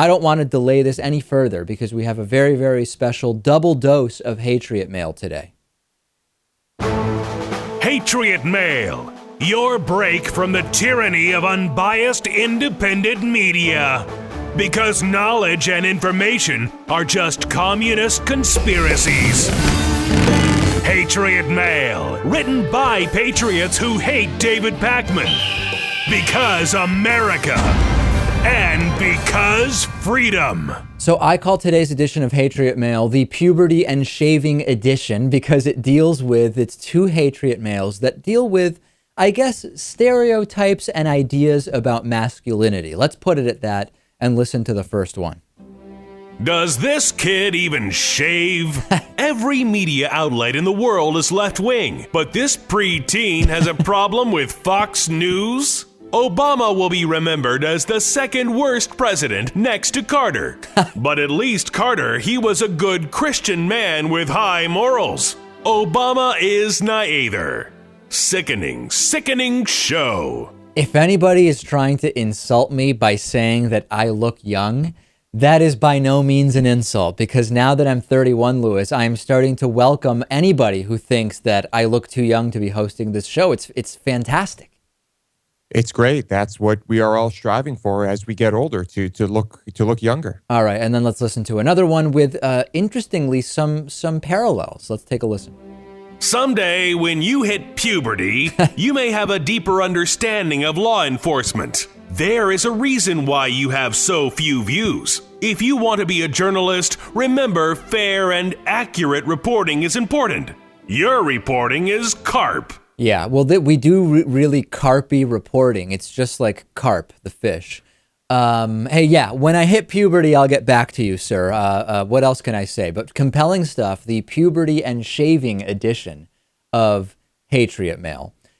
I don't want to delay this any further because we have a very, very special double dose of Hatriot Mail today. Hatriot Mail, your break from the tyranny of unbiased, independent media. Because knowledge and information are just communist conspiracies. Hatriot Mail, written by patriots who hate David Pakman. Because America. And because freedom. So I call today's edition of Hatriot Mail the Puberty and Shaving Edition because it's two Hatriot Mails that deal with, I guess, stereotypes and ideas about masculinity. Let's put it at that and listen to the first one. Does this kid even shave? Every media outlet in the world is left-wing, but this preteen has a problem with Fox News? Obama will be remembered as the second worst president next to Carter. But at least Carter, he was a good Christian man with high morals. Obama is neither. Sickening, sickening show. If anybody is trying to insult me by saying that I look young, that is by no means an insult, because now that I'm 31, Louis, I am starting to welcome anybody who thinks that I look too young to be hosting this show. It's fantastic. It's great. That's what we are all striving for as we get older, to look younger. All right, and then let's listen to another one with, interestingly, some parallels. Let's take a listen. Someday, when you hit puberty, you may have a deeper understanding of law enforcement. There is a reason why you have so few views. If you want to be a journalist, remember fair and accurate reporting is important. Your reporting is carp. Yeah, well, we do really carpy reporting. It's just like carp, the fish. Hey, yeah, when I hit puberty, I'll get back to you, sir. What else can I say? But compelling stuff, the Puberty and Shaving edition of Hatriot Mail.